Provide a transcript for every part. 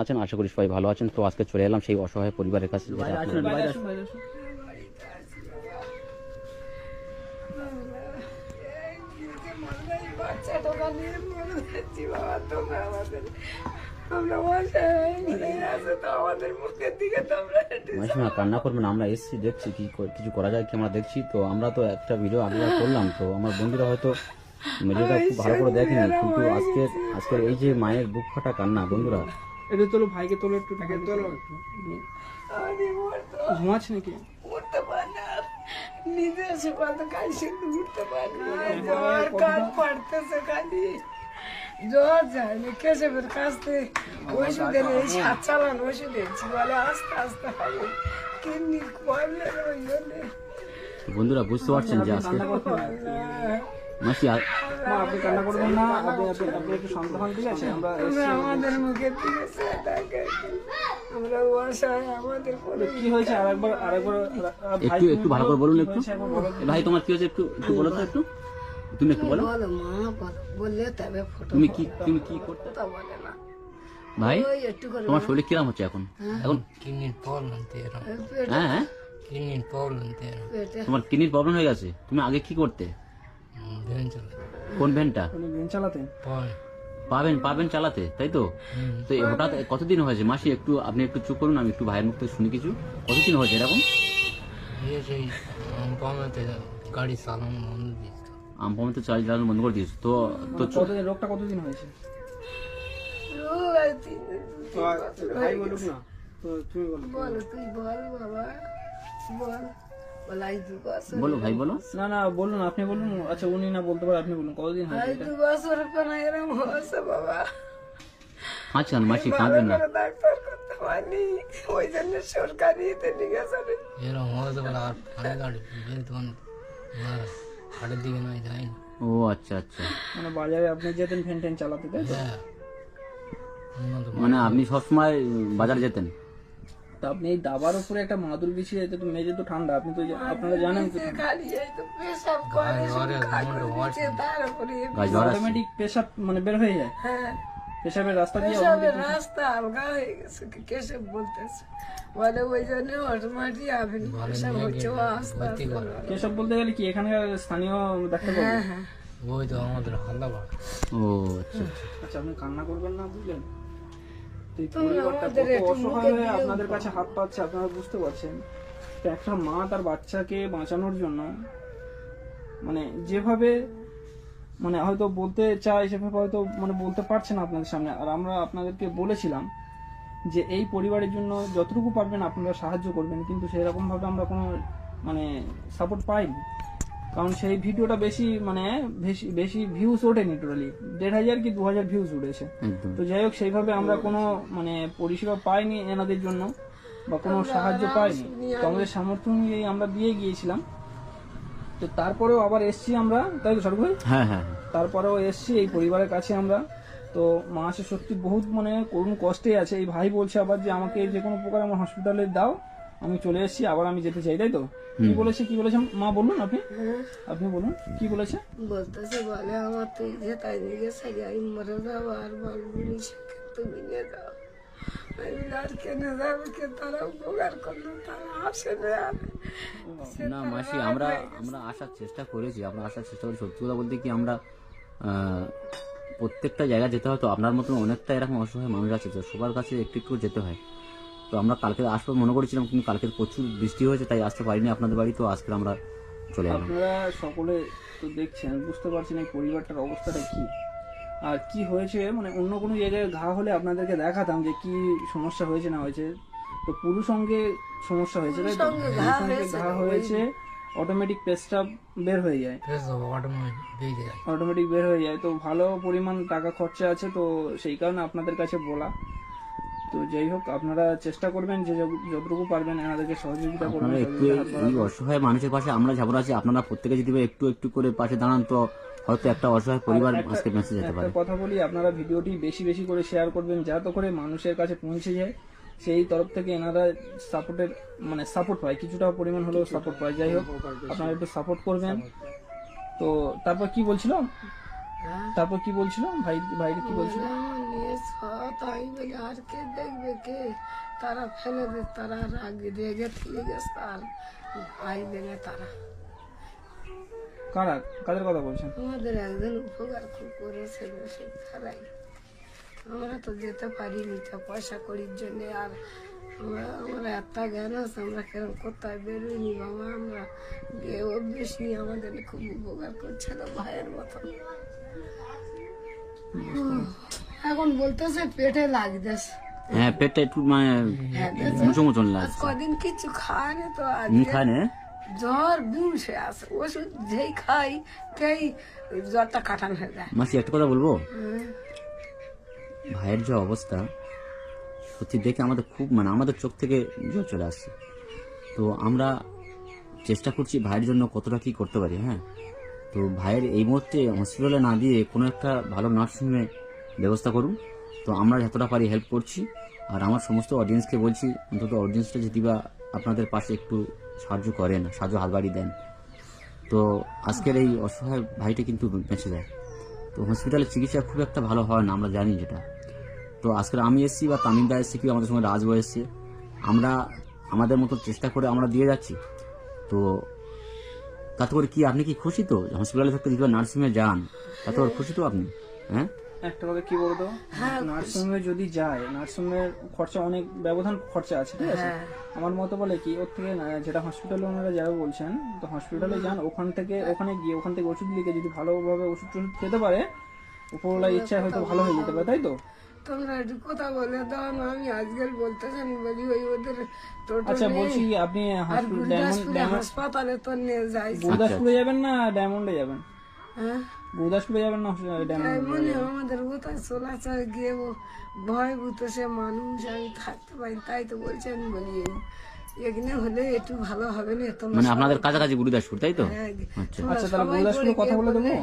আছেন? আশা করি সবাই ভালো আছেন। তো আজকে চলে এলাম সেই অসহায় পরিবারের কাছে। মাসিমা কান্না করবেন, আমরা এসেছি দেখছি কি কিছু করা যায় কি আমরা দেখছি। তো আমরা তো একটা ভিডিও আগে করলাম, তো আমার বন্ধুরা হয়তো ভিডিওটা খুব ভালো করে দেখেনি, কিন্তু আজকের এই যে মায়ের বুক ফাটা কান্না বন্ধুরা। এটা তোলো, ভাইকে তোলো, একটু তোলো, ঘুমাচ্ছে নাকি? উঠতে পারে না, নিজে এসে কত কাশি উঠতে পারে না, জ্বর কান পড়তেছে খালি, জ্বর যায় না। কেশবের কাছ থেকে ওষুধ এনে এই 7 চালান ওষুধ এনেছি, বলে আস্তে আস্তে হবে, কিডনি প্রবলেম ওই জন্য। বন্ধুরা বুঝতে পারছেন যে আজকে মাসি আপনি কান্না করবেন না, আপনি একটু শান্ত হন, ঠিক আছে? আমরা আমাদের মুখের দিকে আমরা অসহায়, আমাদের কোনো কি হয়েছে আরেকবার একটু ভালো করে বলুন। একটু ভাই তোমার কি হয়েছে একটু বলো তো, একটু তুমি একটু বলো। বলো মা, বললে তবে ফটো তুমি কি করতে তা বলে না ভাই? ওই একটু করে তোমার শরীরে কিরম হচ্ছে এখন? কিডনির প্রবলেম তেরা, হ্যাঁ কিডনির প্রবলেম তেরা, পেটে তোমার কিডনির প্রবলেম হয়ে গেছে। তুমি আগে কি করতে? ভেন চলে কোন ভ্যানটা ভ্যান চালাতেন? পাবেন চালাতে, তাই তো? তো হঠাৎ কতদিন হয়েছে মাসি? আপনি একটু চুপ করুন, আমি একটু ভাইয়ের মুখ থেকে শুনি কিছু। কতদিন হয়েছে এরকম? ये সেই আমপামেতে গাড়ি চালানো বন্ধ দিয়েছে। আমপামেতে চালানো বন্ধ করে দিয়েছো? তো কতদিন, রোগটা কতদিন হয়েছে? রোগ আর 3 বছর ভাই বলুক না, তো তুমি বলো। বল, তুই বল বাবা, বল। বলাই 2 বছর, বলো ভাই বলো। না বলুন, আপনি বলুন। আচ্ছা উনি না বলতে পারে, আপনি বলুন কতদিন হয়েছে এই এটা? 2 বছর পরে এরকম হয়েছে বাবা। আচ্ছা মাসি ভালো কাঁদবেন না। করে ডাক্তার করতে পারিনি, ওই জন্য সরকারিতে নিয়ে গেছে। এরকম হয়েছে বলে আর ফাঁড়ে গাড়ি বেল তখন হাটের দিকে নয় যায়নি। ও আচ্ছা আচ্ছা, মানে বাজারে আপনি যেতেন ভ্যান ট্যান চালাতে, তাই তো? হ্যাঁ মানে আপনি সবসময় বাজারে যেতেন? তা আপনি এই দাবার উপরে একটা মাদুর বিছিয়ে যেতে, তো মেঝে তো ঠান্ডা, আপনি তো আপনারা জানেন তো। খালি এই তো পেশাব করে, শুধু কাগজ দিচ্ছে, তার উপরে অটোমেটিক পেশাব মানে বের হয়ে যায়, হ্যাঁ, পেশাবের রাস্তা দিয়ে পেশাবের রাস্তা আলগা হয়ে গেছে, কেসে বলতেছে, বলে ওই জন্য অটোমেটিক আপনি পেশাব হচ্ছে আস্তে আস্তে। পেশাব বলতে গেলে কি এখানকার স্থানীয় ডাক্তার পাবো? হ্যাঁ হ্যাঁ, ওই তো আমাদের হাল্লা পাড়া। ও আচ্ছা আচ্ছা, আপনি কান্না করবেন না, বুঝলেন? তো এই তুমি পরিবারটা আমাদের কত একটু অসহায় মুখে হয়ে দিও। আপনাদের কাছে হাত পাচ্ছে, আপনারা বুঝতে পারছেন। তো একটা মা তার বাচ্চাকে বাঁচানোর জন্য মানে যেভাবে মানে হয়তো বলতে চায় সেভাবে হয়তো মানে বলতে পারছে না আপনাদের সামনে। আর আমরা আপনাদেরকে বলেছিলাম যে এই পরিবারের জন্য যতটুকু পারবেন আপনারা সাহায্য করবেন, কিন্তু সেরকম ভাবে আমরা কোনো মানে সাপোর্ট পাইনি। কারণ সেই ভিডিওটা বেশি ভিউজ ওঠেনি, টোটালি 1500 কি 2000 ভিউজ উঠেছে। একদম। তো যাই হোক, সেইভাবে আমরা কোনো মানে পরিষেবা পাইনি এনাদের জন্য, বা কোনো সাহায্য পাইনি। তো আমাদের সামর্থ্য অনুযায়ী আমরা দিয়ে গিয়েছিলাম। তো তারপরেও আবার এসছি আমরা, তাই তো সরকার ভাই? হ্যাঁ হ্যাঁ তারপরেও এসছি এই পরিবারের কাছে আমরা। তো মা সে সত্যি বহুত মানে করুণ কষ্টে আছে। এই ভাই বলছে আবার যে আমাকে যে কোনো প্রকার আমার হসপিটালে দাও, আমি চলে এসেছি, আবার আমি যেতে চাই, তাই তো? কি বলেছে মা বলুন, আপনি বলুন কি বলেছে? বলতেছে, বলে আমার তো যে তাই নিয়ে গেছে, আমি মরে যাবো, আর বলবি তুমি নিয়ে যাও। আমি আর কেনে যাবো, কে তারা উপকার করলো, তারা আসে আর না মাসি, আমরা আসার চেষ্টা করেছি, সত্যি কথা বলতে কি আমরা প্রত্যেকটা জায়গায় যেতে হয়। তো আপনার মতন অনেকটা এরকম অসহায় মানুষ আছে, তো সবার কাছে একটু একটু যেতে হয়। তো আমরা কালকে আসবো মনে করেছিলাম, কিন্তু কালকে প্রচুর বৃষ্টি হয়েছে, তাই আসতে পারিনি আপনাদের বাড়ি। তো আজকে আমরা চলে এলাম। আপনারা সকলে তো দেখছেন, বুঝতে পারছেন এই পরিবারটার অবস্থাটা কি আর কি হয়েছে। মানে অন্য কোনো জায়গায় ঘা হলে আপনাদেরকে দেখাতাম যে কি সমস্যা হয়েছে না হয়েছে। তো পুরুষ অঙ্গে সমস্যা হয়েছে, তাই তো? ঘা হয়েছে, অটোমেটিক পেস্টাব বের হয়ে যায়, অটোমেটিক বের হয়ে যায়। তো ভালো পরিমাণ টাকা খরচা আছে, তো সেই কারণে আপনাদের কাছে বলা। তো যাই হোক, আপনারা চেষ্টা করবেন যে যতটুকু পারবেন এনাদেরকে সহযোগিতা করবেন। একটু এই অসহায় মানুষের পাশে আমরা যাবো আছি, আপনারা প্রত্যেকে যদি একটু একটু করে পাশে দাঁড়ান, তো হয়তো একটা অসহায় পরিবার আজকে মেসেজ যেতে পারে। কথা বলি, আপনারা ভিডিওটি বেশি বেশি করে শেয়ার করবেন, যাতে করে মানুষের কাছে পৌঁছে যায়। সেই তরফ থেকে এনারা সাপোর্ট পায়, কিছুটা পরিমাণ হলেও সাপোর্ট পায়। যাই হোক, আপনারা একটু সাপোর্ট করবেন। তো তারপর কি বলছিল ভাইটা কি বলছিল? নিয়ে সৎ আমি বলি আর কে দেখবে কে, তারা ফেলে দে, তারা রাগে রেগে থেকে গেছে আর আইবে না তারা। কারা, কাদের কথা বলছেন? আমাদের একজন উপকার খুব করেছে বেশি খারাই, আমরা তো যেতে পারিনি তো পয়সা করির জন্য, আর আমরা এত জ্ঞান আছে আমরা কেরম কোথায় বেরোইনি বাবা, আমরা গিয়ে অভ্যেস নিয়ে আমাদের খুব উপকার করছিল ভাইয়ের মতো। এখন বলতেছে পেটে লাগতেছে, হ্যাঁ পেটটা একটু মানে মুচো মুচন লাগছে। কদিন কিছু খায় না তো খায় না জ্বর বিমসে আছে, ওষুধ যেই খাই তেই জ্বরটা কাটান হয়ে যায়। মাসি একটা কথা বলবো, ভাইয়ের যে অবস্থা সত্যি দেখে আমাদের খুব মানে আমাদের চোখ থেকে জল চলে আসছে। তো আমরা চেষ্টা করছি ভাইয়ের জন্য কতটা কি করতে পারি। হ্যাঁ, তো ভাইয়ের এই মুহূর্তে হসপিটালে না দিয়ে কোনো একটা ভালো নার্সিংহোমে ব্যবস্থা করুন। তো আমরা যতটা পারি হেল্প করছি, আর আমার সমস্ত অডিয়েন্সকে বলছি অন্তত অডিয়েন্সটা যদি বা আপনাদের পাশে একটু সাহায্য করেন, সাহায্য হাত বাড়িয়ে দেন, তো আজকের এই অসহায় ভাইটা কিন্তু বেঁচে যায়। তো হসপিটালের চিকিৎসা খুব একটা ভালো হয় না, আমরা জানি যেটা। তো আজকে আমি এসেছি বা তামিমদা এসেছি, কি আমাদের সঙ্গে রাজবয় এসছে, আমরা আমাদের মতো চেষ্টা করে আমরা দিয়ে যাচ্ছি। তো তাতে করে কি আপনি কি খুশি? তো হসপিটালে থাকতে যদি নার্সিংহোমে যান তাতে করে খুশি তো আপনি? হ্যাঁ, একটা কথা কি বলতো, নার্সিংহোমে যদি যায়, নার্সিংহোমের খরচা অনেক ব্যবধান খরচা আছে, ঠিক আছে। আমার মতো বলে কি ওর থেকে যেটা হসপিটালে ওনারা যারা বলছেন, তো হসপিটালে যান, ওখান থেকে ওষুধ লিখে যদি ভালোভাবে ওষুধ খেতে পারে, উপরওয়ালার ইচ্ছা হয়তো ভালো হয়ে যেতে পারে, তাই তো? তোমরা একটু কথা বলে দাও না, আমি আজকাল বলতেছি বলি ওই ওদের টোটো আচ্ছা বলছি আপনি আর গুরদাসপুরে হাসপাতালে তো নিয়ে যাই। গুরদাসপুরে যাবেন না ডায়মন্ডে যাবেন? হ্যাঁ গুরদাসপুরে যাবেন না ডায়মন্ডে? মনে আমাদের কোথায় চলাচল গিয়ে ভয় ভূত সে মানুষ আমি থাকতে পারি, তাই তো বলছি আমি বলি এখানে হলে একটু ভালো হবে না। তোমরা মানে আপনাদের কাছাকাছি গুরুদাসপুর, তাই তো? হ্যাঁ, আচ্ছা, আচ্ছা তাহলে গুরদাসপুরে কথা বলে দেবো,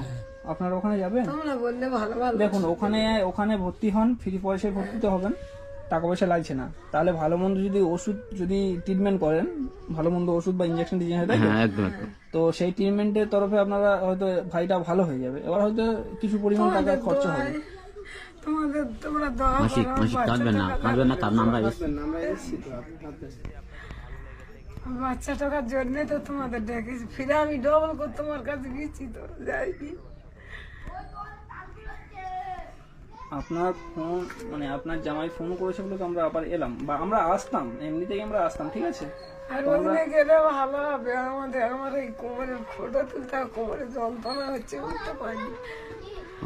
আপনারা ওখানে যাবেন। তোমরা বললে ভালো ভালো। দেখুন ওখানে ভর্তি হন, ফ্রি পয়সায় ভর্তিতে হবেন, টাকা পয়সা লাগছে না। তাহলে ভালো মন্দ যদি ওষুধ যদি ট্রিটমেন্ট করেন, ভালো মন্দ ওষুধ বা ইঞ্জেকশন দিয়ে হয়, তাই তো? হ্যাঁ একদম একদম। তো সেই ট্রিটমেন্টের তরফে আপনারা হয়তো ভাইটা ভালো হয়ে যাবে। এবার হয়তো কিছু পরিমাণ টাকা খরচা হবে। তোমাদের তোমরা দোয়া মাসি করো, মাসি কাঁদবেন না, কাঁদবেন না, কারণ আমরা বাচ্চা টাকার জন্য তো তোমাদের ডেকেছি, ফিরে আমি ডবল করে তোমার কাছে গেছি, তো যাইনি। আপনার ফোন মানে আপনার জামাই ফোন করেছে বলে তো আমরা আবার এলাম, বা আমরা আসতাম, এমনিতেই আমরা আসতাম, ঠিক আছে। আর ওদিনে গেলে ভালো হবে আমাদের, আমার এই কোমরের ফটো তুলতে কোমরে যন্ত্রণা হচ্ছে, উঠতে পারিনি।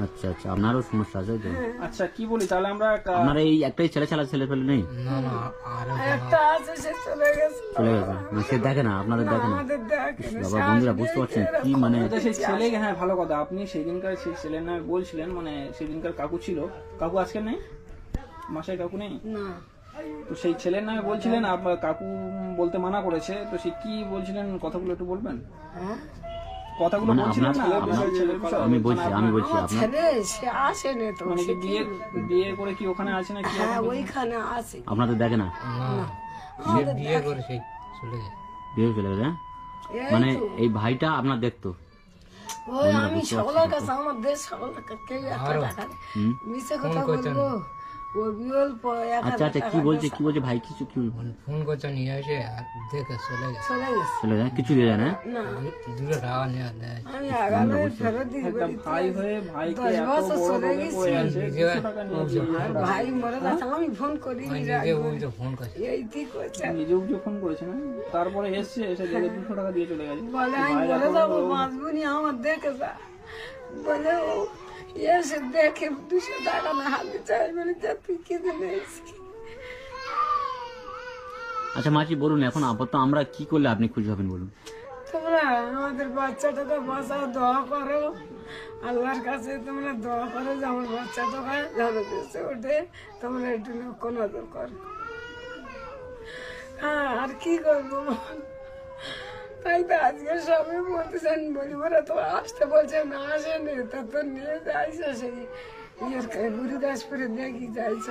আচ্ছা আচ্ছা, আপনারও সমস্যা আছে তো? আচ্ছা কি বলি তাহলে আমরা আপনার এই একটাই ছেলে পেলে নেই? না না আর একটা আছে সে চলে গেছে, চলে গেছে মানে সে দেখে না, আপনাদের দেখে না? আমাদের দেখে না। বাবা বন্ধুরা বুঝতে পারছেন কি মানে আচ্ছা, সেই ছেলে, হ্যাঁ ভালো কথা, আপনি সেদিনকার সেই ছেলের নামে বলছিলেন, মানে সেদিনকার কাকু ছিল, কাকু আজকে নেই, মাসায় কাকু নেই, না তো সেই ছেলের নামে বলছিলেন, আপনার কাকু বলতে মানা করেছে, তো সে কি বলছিলেন কথাগুলো একটু বলবেন? হ্যাঁ কথাগুলো মানে বলছিলেন না ছেলের বিষয়ে? আমি বলছি আপনার ছেলে সে আসে না তো, মানে কি বিয়ে করে কি ওখানে আছে নাকি? হ্যাঁ ওইখানে আছে আপনাদের দেখে না? সে বিয়ে করে সেই চলে যায়। বিয়ে চলে গেছে, হ্যাঁ? এই মানে এই ভাইটা আপনার দেখতো? ওই আমি সকলের কাছে আমার দেশ সকলের কাছে কেউ একটা টাকা নেই। মিশে কথা বলবো ও বিয়ল আচ্ছা আচ্ছা, কি বলছে ভাই? কিছু কি ফোন করছে নিয়ে আসে আর দেখে চলে গেছে। চলে গেছে চলে যায়? কিছু দিয়ে যায় না? না দুটো টাকা নিয়ে দেয়। আমি আগামী ফেরত দিই একটা ভাই হয়ে ভাইকে 10 এত বছর বড় চলে রোগে গেছি। পড়ে আছে, 200 টাকা নিয়ে আর ভাই মরে যাচ্ছে আমি ফোন করি নিজে ওই তো ফোন করছে। এই কি করছে নিজেও যখন করেছে না, তারপরে এসে দেখে 200 টাকা দিয়ে চলে গেছে। বলে আমি মরে যাবো বাঁচবনি আমার দেখে যা, বলে ও এসে দেখে 200 টাকা না হাতে চাই, বলে যা তুই কি জানিস। আচ্ছা মাসি বলুন, এখন আপাতত আমরা কি করলে আপনি খুশি হবেন বলুন? তোমরা আমাদের বাচ্চাটাকে বাঁচাও, দোয়া করো আল্লাহর কাছে, তোমরা দোয়া করো যে আমার বাচ্চাটাকে যেন বেঁচে ওঠে, তোমরা একটু লক্ষ্য নজর করো। হ্যাঁ আর কি করবো, তাই তো আজকে সবাই বলতেছেন, বলি ওরা তো আসতে বলছে না, আসেনি তা তো নিয়ে যাইছ সেই গুরুদাসপুরে দেখি যাইছ।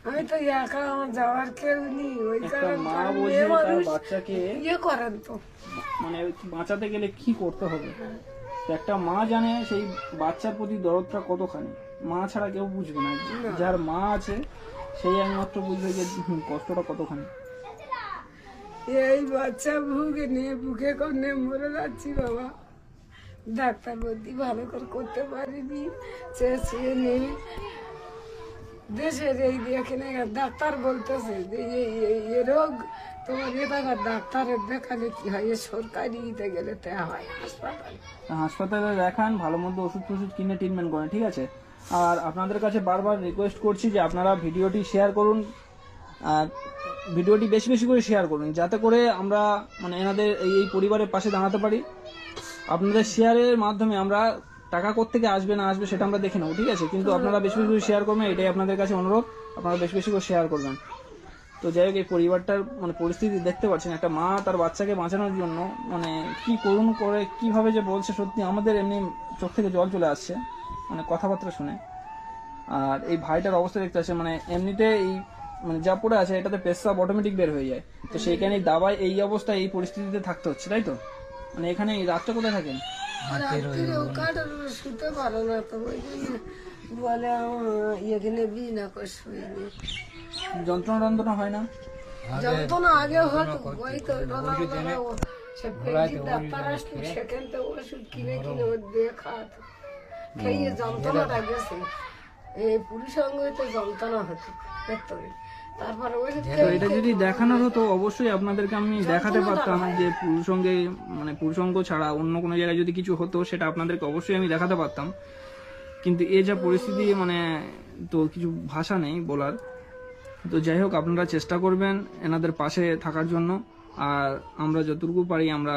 আমি তো একা, আমার যাওয়ার কেউ নেই, ওই একটা কারণে মা মেয়ে বোঝে তার মানুষ বাচ্চাকে ইয়ে করেন তো। মানে বাঁচাতে গেলে কি করতে হবে, তো একটা মা জানে সেই বাচ্চার প্রতি দরদটা কতখানি, মা ছাড়া কেউ বুঝবে না। যার মা আছে সেই একমাত্র বুঝবে যে কষ্টটা কতখানি। এই বাচ্চা ভুগে নিয়ে বুকে করে মরে যাচ্ছি বাবা। ডাক্তার বলতে ভালো করে করতে পারিনি, চেয়ে নিয়ে দেশের এই এখানে ডাক্তার বলতেছে যে এই রোগ তোমার এলাকার ডাক্তারের দেখালে কি হয়, এ সরকারিতে গেলে তা হয় হাসপাতালে। হাসপাতালে দেখান, ভালো মন্দ ওষুধ টষুধ কিনে ট্রিটমেন্ট করেন, ঠিক আছে? আর আপনাদের কাছে বারবার রিকোয়েস্ট করছি যে আপনারা ভিডিওটি শেয়ার করুন, আর ভিডিওটি বেশি বেশি করে শেয়ার করুন, যাতে করে আমরা মানে এনাদের এই পরিবারের পাশে দাঁড়াতে পারি। আপনাদের শেয়ারের মাধ্যমে আমরা টাকা কোত্থেকে আসবে না আসবে সেটা আমরা দেখে নেবো, ঠিক আছে? কিন্তু আপনারা বেশি বেশি করে শেয়ার করবেন, এটাই আপনাদের কাছে অনুরোধ। আপনারা বেশি বেশি করে শেয়ার করবেন। তো যাই হোক, এই পরিবারটার মানে পরিস্থিতি দেখতে পাচ্ছেন, একটা মা তার বাচ্চাকে বাঁচানোর জন্য মানে কি করুন করে কিভাবে যে বলছে, সত্যি আমাদের এমনি চোখ থেকে জল চলে আসছে মানে কথাবার্তা শুনে। আর এই ভাইটার অবস্থা দেখতে আছে, মানে এমনিতে এই মানে যা পড়ে আছে এটাতে পেশাব অটোমেটিক বের হয়ে যায়, তো সেইখানে দাবায় এই অবস্থায় এই পরিস্থিতিতে থাকতে হচ্ছে, তাই তো? মানে এখানে এই রাতটা কোথায় থাকেন? রাত্রিরেও কাটার শুতে পারে না, তো ওই জন্য বলে এখানে বিনা করে শুইনি। যন্ত্রণা টন্ত্রণা হয় না? যন্ত্রণা আগে হতো, ওই তো সে পেটের ডাক্তার আসতো, সেখান থেকে ওষুধ কিনে কিনে ওর দিয়ে খাওয়াতো, খেয়ে যন্ত্রণাটা গেছে। এই পুরুষাঙ্গে তো যন্ত্রণা হতো ভেতরে, তারপরে ওষুধ তো এটা যদি দেখানোর হতো অবশ্যই আপনাদেরকে আমি দেখাতে পারতাম যে পুরুষঙ্গে মানে পুরুষঙ্গ ছাড়া অন্য কোনো জায়গায় যদি কিছু হতো সেটা আপনাদেরকে অবশ্যই আমি দেখাতে পারতাম। কিন্তু এ যা পরিস্থিতি মানে তো কিছু ভাষা নেই বলার। তো যাই হোক, আপনারা চেষ্টা করবেন এনাদের পাশে থাকার জন্য, আর আমরা যতটুকু পারি আমরা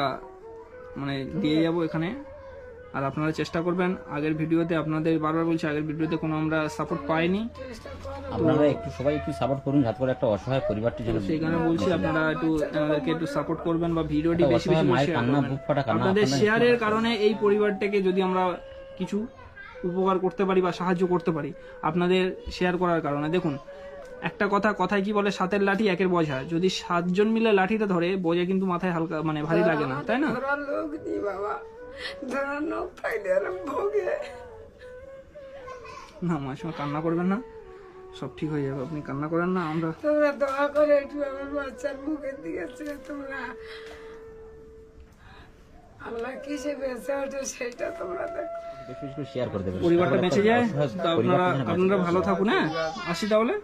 মানে দিয়ে যাব এখানে। আর আপনারা চেষ্টা করবেন, আগের ভিডিওতে আপনাদের বারবার বলছি, আগের ভিডিওতে কোনো আমরা সাপোর্ট পাইনি, আপনারা একটু সবাই একটু সাপোর্ট করুন, যাতে করে একটা অসহায় পরিবারটি যেন সেইখানে বলছি আপনারা একটু এনাদেরকে একটু সাপোর্ট করবেন বা ভিডিওটি একটা বেশি বেশি অসহায় করে মায়ের শেয়ার কান্না, করবেন। বুক ফাটা কান্না আপনাদের আপনারা শেয়ারের কারণে এই পরিবারটাকে যদি আমরা কিছু উপকার করতে পারি বা সাহায্য করতে পারি, আপনাদের শেয়ার করার কারণে। দেখুন, একটা কথায় কি বলে, সাতের লাঠি একের বোঝা। যদি 7 জন মিলে লাঠিটা ধরে, বোঝা কিন্তু মাথায় হালকা মানে ভারী লাগে না, তাই না? ধরার লোক নেই বাবা, ধরার লোক থাকলে আর ভোগে। না মাসিমা, কান্না করবেন না, সব ঠিক হয়ে যাবে, আপনি কান্না করেন না। আমরা তোমরা দোয়া করে একটু আমার বাচ্চার মুখের দিকে চেয়ে তোমরা, আল্লাহ কিসে বেঁচে ওঠে সেটা তোমরা দেখো। বেশি বেশি করে শেয়ার করে দেবেন। পরিবারটা বেঁচে যায়, তো আপনারা ভালো থাকুন। হ্যাঁ, আসি তাহলে।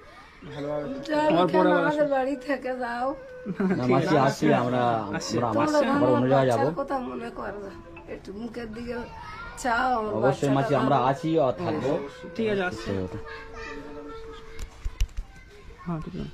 যাও, কেন আমাদের বাড়ি থেকে যাও, না মাসি, আসি আমরা আবার অন্য জায়গায় যাবো। কথা মনে করো না, একটু মুখের দিকে চাও। আমার অবশ্যই মাসি, আমরা আছি আর থাকবো। ঠিক আছে, আসছি। তো হ্যাঁ, ঠিক আছে।